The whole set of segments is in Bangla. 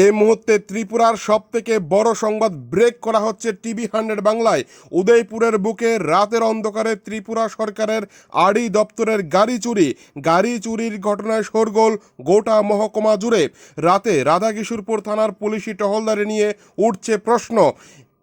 এই মুহূর্তে ত্রিপুরার সবথেকে বড় সংবাদ ব্রেক করা হচ্ছে টিভি 100 বাংলায়। উদয়পুরের বুকে রাতের অন্ধকারে ত্রিপুরা সরকারের আরডি দপ্তরের গাড়ি চুরির ঘটনায় শোরগোল গোটা মহকুমা জুড়ে। রাতে রাধাকিশোরপুর থানার পুলিশি টহলদারি নিয়ে উঠছে প্রশ্ন।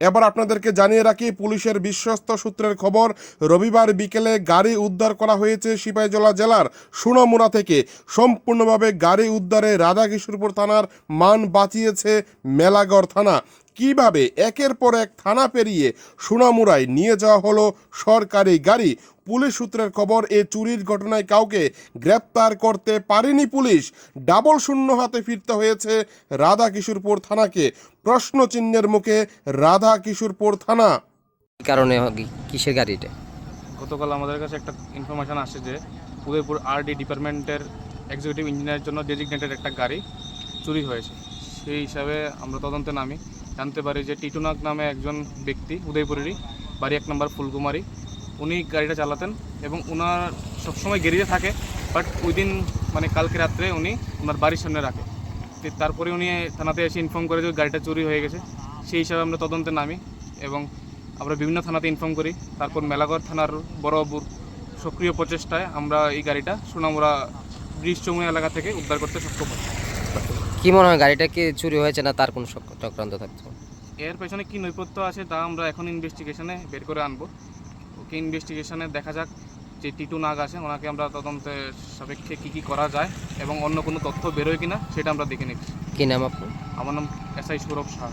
এবার আপনাদেরকে জানিয়ে রাখি, পুলিশের বিশ্বস্ত সূত্রের খবর, রবিবার বিকেলে গাড়ি উদ্ধার করা হয়েছে সিপাহীজলা জেলার সোনামুড়া থেকে। সম্পূর্ণভাবে গাড়ি উদ্ধারে রাধাকিশোরপুর থানার মান বাঁচিয়েছে মেলাগড় থানা। কিভাবে একের পর এক থানা পেরিয়ে সোনামুড়ায় নিয়ে যাওয়া হলো সরকারি গাড়ি? পুলিশ সূত্রের খবর, এ চুরির ঘটনায় কাউকে গ্রেপ্তার করতে পারেনি পুলিশ। ডাবল শূন্য হাতে ফিরতে হয়েছে রাধাকিশোরপুর থানাকে। প্রশ্নচিহ্নের মুখে রাধাকিশোরপুর থানা। কারণে কিসের গাড়ি এটা? গতকাল আমাদের কাছে একটা ইনফরমেশন আসে যে উদয়পুর আরডি ডিপার্টমেন্টের এক্সিকিউটিভ ইঞ্জিনিয়ারের জন্য ডেজিগনেটেড একটা গাড়ি চুরি হয়েছে। সেই হিসাবে আমরা তদন্তে নামি, জানতে পারি যে টিটুনাগ নামে একজন ব্যক্তি, উদয়পুরেরই, বাড়ি 1 নম্বর ফুলকুমারি, উনি গাড়িটা চালাতেন এবং ওনার সবসময় গ্যারেজে থাকে, বাট ওই দিন মানে কালকে রাত্রে উনি ওনার বাড়ির সামনে রাখে। তারপরে উনি থানাতে এসে ইনফর্ম করে যে গাড়িটা চুরি হয়ে গেছে। সেই হিসাবে আমরা তদন্তে নামি এবং আমরা বিভিন্ন থানাতে ইনফর্ম করি। তারপর মেলাগড় থানার বড়বাবুর সক্রিয় প্রচেষ্টায় আমরা এই গাড়িটা সোনামুড়া ব্রিজ চৌমুনি এলাকা থেকে উদ্ধার করতে সক্ষম হই। কি মনে হয়, গাড়িটা কি চুরি হয়েছে না তার কোনো চক্রান্ত থাকছে? এর পেছনে কি নৈপথ্য আছে তা আমরা এখন ইনভেস্টিগেশনে বের করে আনবো। ওকে ইনভেস্টিগেশনে দেখা যাক যে টিটু নাগ আছে, ওনাকে আমরা তদন্তে সাপেক্ষে কী করা যায় এবং অন্য কোনো তথ্য বেরোয় কিনা সেটা আমরা দেখে নিচ্ছি। কি নাম আপনার? আমার নাম SI সৌরভ শাহ।